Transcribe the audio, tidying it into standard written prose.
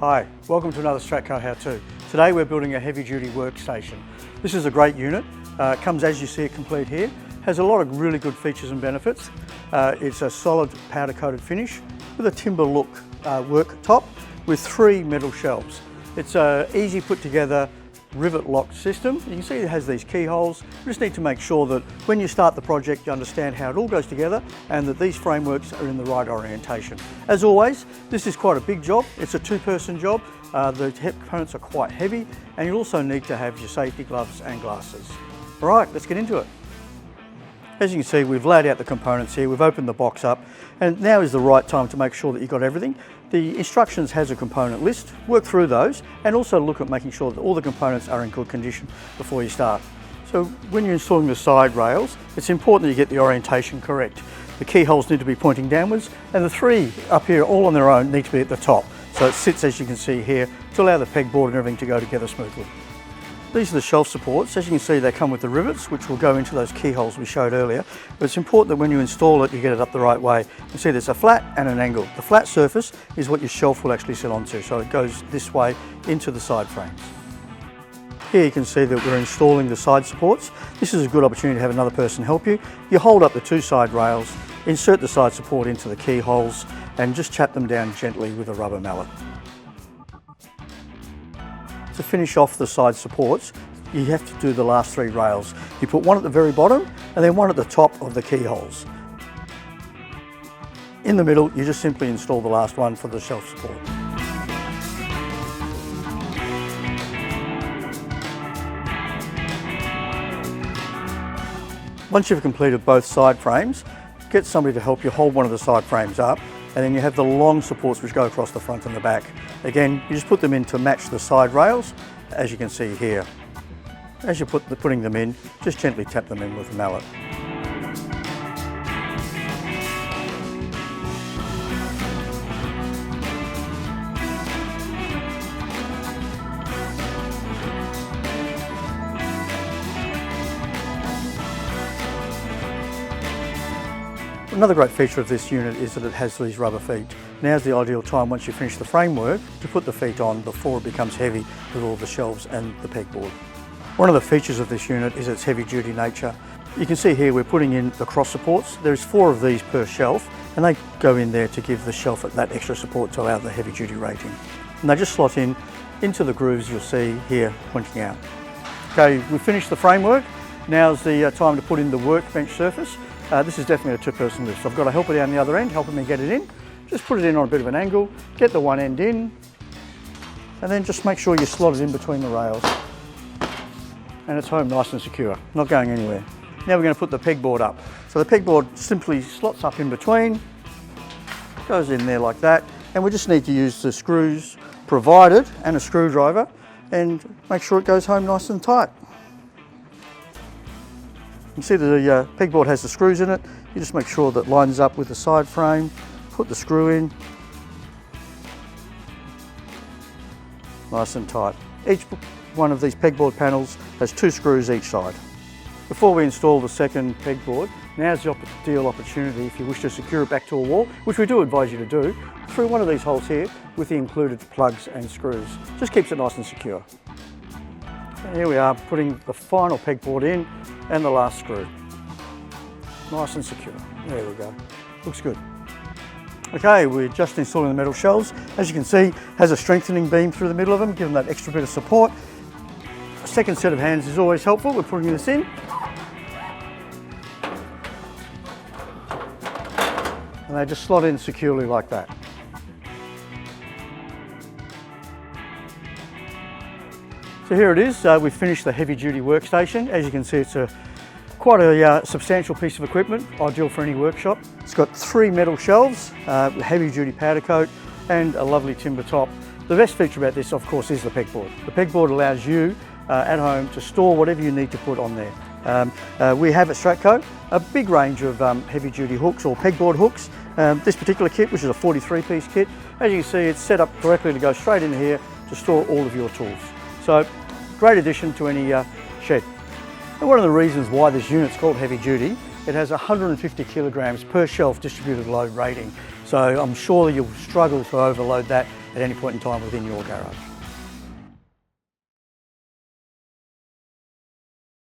Hi, welcome to another Stratco How-To. Today we're building a heavy duty workstation. This is a great unit. It comes as you see it complete here. Has a lot of really good features and benefits. It's a solid powder coated finish with a timber look work top with 3 metal shelves. It's a easy put together rivet locked system. You can see it has these keyholes. You just need to make sure that when you start the project you understand how it all goes together and that these frameworks are in the right orientation. As always, this is quite a big job. It's a 2-person job. The components are quite heavy and you'll also need to have your safety gloves and glasses. All right, let's get into it. As you can see, we've laid out the components here, we've opened the box up, and now is the right time to make sure that you've got everything. The instructions has a component list, work through those, and also look at making sure that all the components are in good condition before you start. So when you're installing the side rails, it's important that you get the orientation correct. The keyholes need to be pointing downwards, and the 3 up here all on their own need to be at the top. So it sits, as you can see here, to allow the pegboard and everything to go together smoothly. These are the shelf supports. As you can see, they come with the rivets, which will go into those keyholes we showed earlier. But it's important that when you install it, you get it up the right way. You can see there's a flat and an angle. The flat surface is what your shelf will actually sit onto, so it goes this way into the side frames. Here you can see that we're installing the side supports. This is a good opportunity to have another person help you. You hold up the 2 side rails, insert the side support into the keyholes, and just tap them down gently with a rubber mallet. To finish off the side supports, you have to do the last 3 rails. You put one at the very bottom and then one at the top of the keyholes. In the middle, you just simply install the last one for the shelf support. Once you've completed both side frames, get somebody to help you hold one of the side frames up, and then you have the long supports which go across the front and the back. Again, you just put them in to match the side rails, as you can see here. As you're putting them in, just gently tap them in with a mallet. Another great feature of this unit is that it has these rubber feet. Now's the ideal time, once you finish the framework, to put the feet on before it becomes heavy with all the shelves and the pegboard. One of the features of this unit is its heavy duty nature. You can see here we're putting in the cross supports. There's 4 of these per shelf, and they go in there to give the shelf that extra support to allow the heavy duty rating. And they just slot in into the grooves you'll see here pointing out. Okay, we've finished the framework. Now's the time to put in the workbench surface. This is definitely a 2-person lift. So I've got a helper down the other end helping me get it in. Just put it in on a bit of an angle, get the one end in, and then just make sure you slot it in between the rails. And it's home nice and secure, not going anywhere. Now we're going to put the pegboard up. So the pegboard simply slots up in between, goes in there like that, and we just need to use the screws provided and a screwdriver and make sure it goes home nice and tight. You can see the pegboard has the screws in it. You just make sure that lines up with the side frame, put the screw in, nice and tight. Each one of these pegboard panels has 2 screws each side. Before we install the second pegboard, now's the ideal opportunity if you wish to secure it back to a wall, which we do advise you to do, through one of these holes here with the included plugs and screws. Just keeps it nice and secure. And here we are putting the final pegboard in and the last screw. Nice and secure. There we go. Looks good. Okay, we're just installing the metal shelves. As you can see, has a strengthening beam through the middle of them, giving that extra bit of support. A second set of hands is always helpful. We're putting this in. And they just slot in securely like that. So here it is, we've finished the heavy duty workstation. As you can see, it's quite a substantial piece of equipment, ideal for any workshop. It's got 3 metal shelves, heavy duty powder coat, and a lovely timber top. The best feature about this, of course, is the pegboard. The pegboard allows you at home to store whatever you need to put on there. We have at Stratco a big range of heavy duty hooks or pegboard hooks. This particular kit, which is a 43-piece kit, as you can see, it's set up correctly to go straight in here to store all of your tools. So, great addition to any shed. And one of the reasons why this unit's called heavy duty, it has 150 kilograms per shelf distributed load rating. So I'm sure you'll struggle to overload that at any point in time within your garage.